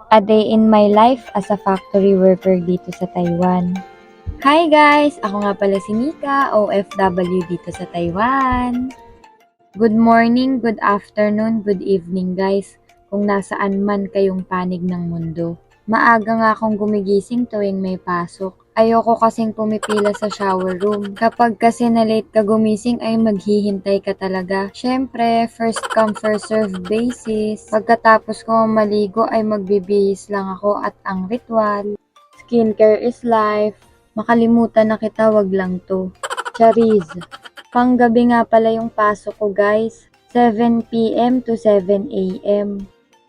A day in my life as a factory worker dito sa Taiwan. Hi guys! Ako nga pala si Nika, OFW dito sa Taiwan. Good morning, good afternoon, good evening guys, kung nasaan man kayong panig ng mundo. Maaga nga akong gumigising tuwing may pasok. Ayoko kasing pumipila sa shower room. Kapag kasi na-late ka gumising ay maghihintay ka talaga. Syempre, first come first serve basis. Pagkatapos ko maligo ay magbibihis lang ako at ang ritual. Skincare is life. Makalimutan na kita, wag lang to. Chariz. Panggabi nga pala yung pasok ko guys. 7 p.m. to 7 a.m.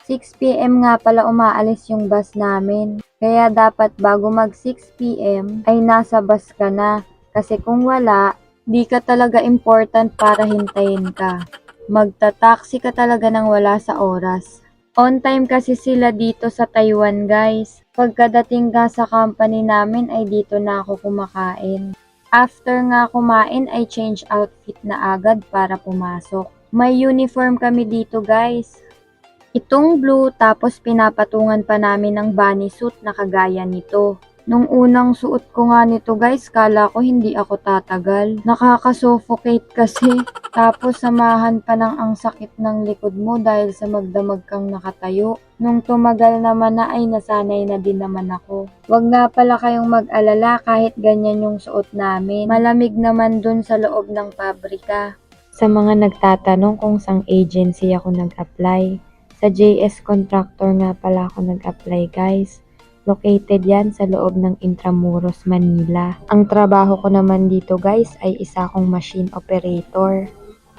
6 p.m. nga pala umaalis yung bus namin. Kaya dapat bago mag 6 p.m. ay nasa bus ka na. Kasi kung wala, di ka talaga important para hintayin ka. Magta-taxi ka talaga nang wala sa oras. On time kasi sila dito sa Taiwan guys. Pagkadating nga sa company namin ay dito na ako kumakain. After nga kumain ay change outfit na agad para pumasok. May uniform kami dito guys. Itong blue tapos pinapatungan pa namin ng bunny suit na kagaya nito. Nung unang suot ko nga nito guys, kala ko hindi ako tatagal. Nakaka-suffocate kasi. Tapos samahan pa ng ang sakit ng likod mo dahil sa magdamag kang nakatayo. Nung tumagal naman na ay nasanay na din naman ako. Wag nga pala kayong mag-alala kahit ganyan yung suot namin. Malamig naman dun sa loob ng pabrika. Sa mga nagtatanong kung sang agency ako nag-apply, sa JS Contractor nga pala ako nag-apply guys. Located yan sa loob ng Intramuros, Manila. Ang trabaho ko naman dito guys ay isa akong machine operator.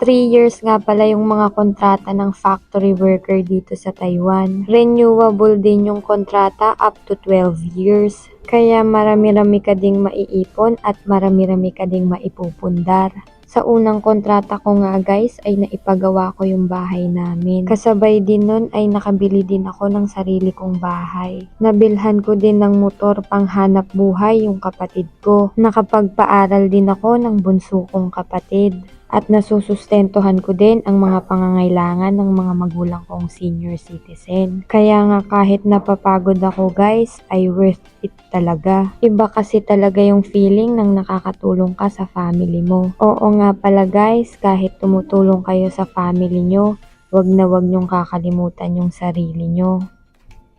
3 years nga pala yung mga kontrata ng factory worker dito sa Taiwan. Renewable din yung kontrata up to 12 years. Kaya marami-rami ka ding maiipon at marami-rami ka ding maipupundar. Sa unang kontrata ko nga guys ay naipagawa ko yung bahay namin. Kasabay din nun ay nakabili din ako ng sarili kong bahay. Nabilhan ko din ng motor pang hanap buhay yung kapatid ko. Nakapagpaaral din ako ng bunso kong kapatid. At nasusustentuhan ko din ang mga pangangailangan ng mga magulang kong senior citizen. Kaya nga kahit napapagod ako guys, ay worth it talaga. Iba kasi talaga yung feeling ng nakakatulong ka sa family mo. Oo nga pala guys, kahit tumutulong kayo sa family nyo, wag na wag nyong kakalimutan yung sarili nyo.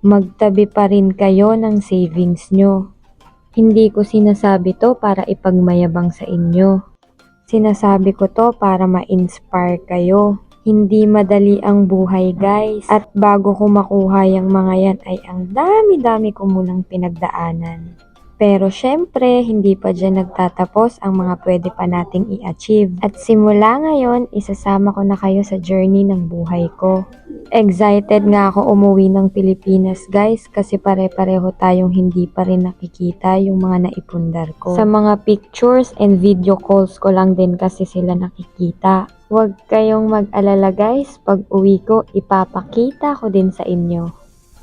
Magtabi pa rin kayo ng savings nyo. Hindi ko sinasabi to para ipagmayabang sa inyo. Sinasabi ko to para ma-inspire kayo. Hindi madali ang buhay guys. At bago ko makuha yung mga yan ay ang dami-dami ko munang pinagdaanan. Pero syempre, hindi pa dyan nagtatapos ang mga pwede pa nating i-achieve. At simula ngayon, isasama ko na kayo sa journey ng buhay ko. Excited nga ako umuwi ng Pilipinas guys kasi pare-pareho tayong hindi pa rin nakikita yung mga naipundar ko. Sa mga pictures and video calls ko lang din kasi sila nakikita. Huwag kayong mag-alala guys, pag uwi ko ipapakita ko din sa inyo.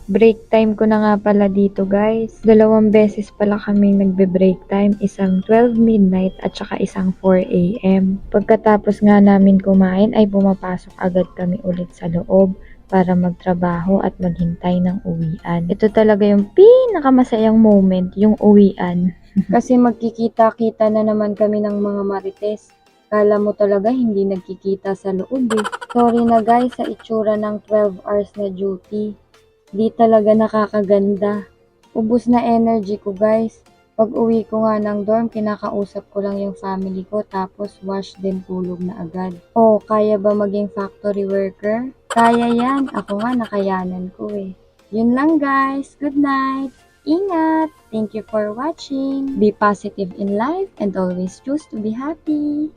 Break time ko na nga pala dito guys. 2 beses pala kami nagbe-break time. Isang 12 midnight at saka isang 4 a.m. Pagkatapos nga namin kumain ay pumapasok agad kami ulit sa loob para magtrabaho at maghintay ng uwian. Ito talaga yung pinakamasayang moment, yung uwian. Kasi magkikita-kita na naman kami ng mga marites. Kala mo talaga hindi nagkikita sa loob eh. Sorry na guys sa itsura ng 12 hours na duty. Di talaga nakakaganda. Ubus na energy ko guys. Pag uwi ko nga ng dorm, kinakausap ko lang yung family ko tapos wash din tulog na agad. Oh, kaya ba maging factory worker? Kaya yan. Ako nga nakayanan ko eh. Yun lang guys. Good night. Ingat. Thank you for watching. Be positive in life and always choose to be happy.